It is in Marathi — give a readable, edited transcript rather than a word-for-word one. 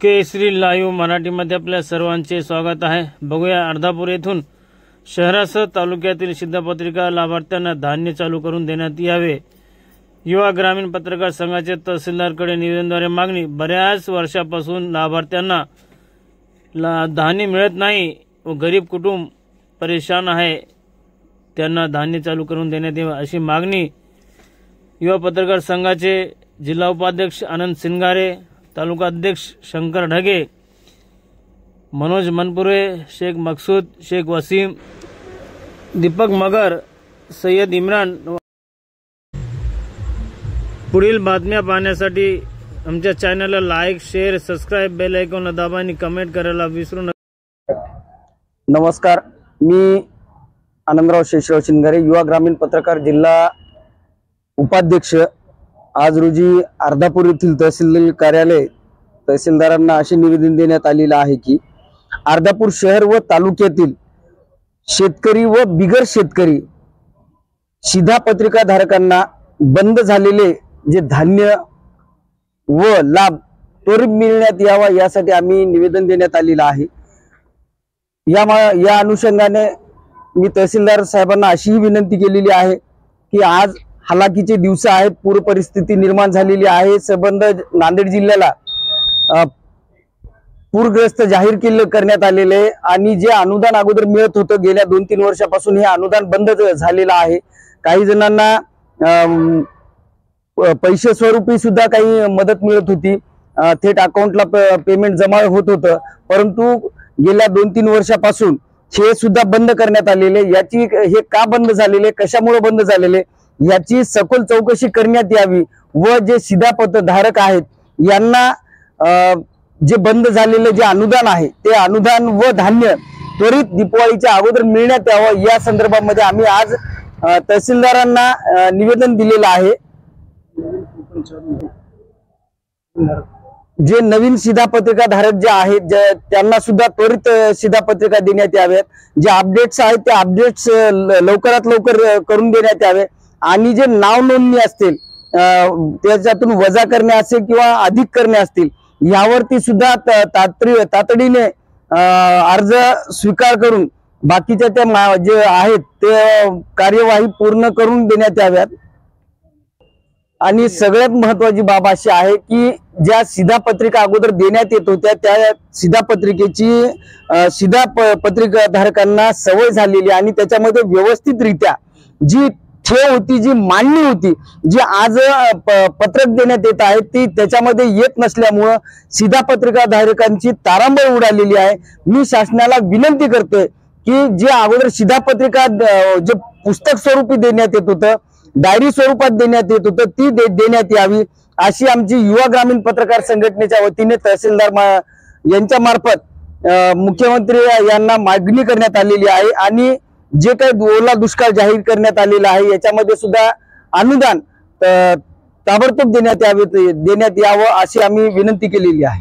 केसरी लाईव्ह मराठीमध्ये आपल्या सर्वांचे स्वागत आहे। बघूया अर्धापूर येथून शहरासह तालुक्यातील शिधापत्रिका लाभार्थ्यांना धान्य चालू करून देण्यात यावे। युवा ग्रामीण पत्रकार संघाचे तहसीलदारकडे निवेदनाद्वारे मागणी। बऱ्याच वर्षापासून लाभार्थ्यांना धान्य मिळत नाही व गरीब कुटुंब परेशान आहे, त्यांना धान्य चालू करून देण्यात यावे अशी मागणी युवा पत्रकार संघाचे जिल्हा उपाध्यक्ष आनंद सिंगारे, तालुका अध्यक्ष शंकर ढगे, मनोज मनपुरे, शेख मकसूद, शेख वसीम, दीपक मगर, सय्यद इम्रान। पुढील बातम्या पाहण्यासाठी आमच्या चॅनलला like, share, subscribe, bell icon दाबा आणि कमेंट करायला विसरू नका। नमस्कार, मी आनंदराव शेषराव शिंगारे, युवा ग्रामीण पत्रकार जिल्हा उपाध्यक्ष। आज रोजी अर्धापूर येथील तहसील कार्यालय तहसीलदारांना असे निवेदन देण्यात आलेले आहे की अर्धापूर शहर व तालुक्यातील शेतकरी व बिगर शेतकरी शिधापत्रिका धारकांना बंद झालेले जे धान्य व लाभ त्वरित मिळण्यात यावा यासाठी आम्ही निवेदन देण्यात आलेले आहे। या अनुषंगाने मी तहसीलदार साहेबांना अशी विनंती केलेली आहे की आज हालाकीचे दिवस आहेत, पूर परिस्थिती निर्माण झालेली आहे। संबंध नांदेड जिल्ह्याला पूरग्रस्त जाहीर करण्यात आलेले आणि जे अनुदान अगोदर मिळत होतं गेल्या 2-3 वर्षापासून हे अनुदान बंद झालेलं आहे। काही जणांना पैसे स्वरूपी सुद्धा काही मदत मिळत होती, थेट अकाउंटला पेमेंट जमा होत होतं, परंतु गेल्या 2-3 वर्षापासून हे सुद्धा बंद करण्यात आलेले। याची हे का बंद झालेले, कशामुळे बंद झालेले याची सखोल चौकशी करण्यात यावी व जे शिधापत्र धारक आहेत यांना जे बंद झालेले जे अनुदान आहे ते अनुदान व धान्य त्वरित दिवाळीच्या अगोदर मिळण्यात यावं या संदर्भामध्ये आम्ही आज तहसीलदारांना निवेदन दिलेलं आहे। जे नवीन शिधापत्रिका धारक जे आहेत त्यांना सुद्धा त्वरित शिधापत्रिका देण्यात याव्यात। जे अपडेट्स आहेत ते अपडेट्स लवकरात लवकर करून देण्यात यावे आणि जे नाव नोंदणी असतील त्याच्यातून वजा करणे असेल किंवा अधिक करणे असतील यावरती सुद्धा तातडीने अर्ज स्वीकार करून बाकीच्या त्या जे आहेत ते कार्यवाही पूर्ण करून देण्यात याव्यात। आणि सगळ्यात महत्त्वाची बाब अशी आहे की ज्या शिधापत्रिका अगोदर देण्यात येत होत्या त्या शिधापत्रिकेची शिधापत्रिका धारकांना सवय झालेली आणि त्याच्यामध्ये व्यवस्थितरित्या जी ठेव होती, जी मांडणी होती, जी आज पत्रक देण्यात येत आहे ती त्याच्यामध्ये येत नसल्यामुळे शिधापत्रिका धारकांची तारांबळ उडालेली आहे। मी शासनाला विनंती करतोय की जे अगोदर शिधापत्रिका जे पुस्तक स्वरूपी देण्यात येत होतं, डायरी स्वरूपात देण्यात येत होतं, ती देण्यात यावी अशी आमची युवा ग्रामीण पत्रकार संघटनेच्या वतीने तहसीलदार यांच्या मार्फत मुख्यमंत्री यांना मागणी करण्यात आलेली आहे। आणि जे काही ओला दुष्काळ जाहीर करण्यात आलेला आहे याच्यामध्ये सुद्धा अनुदान ताबडतोब देण्यात यावं अशी आम्ही विनंती केलेली आहे।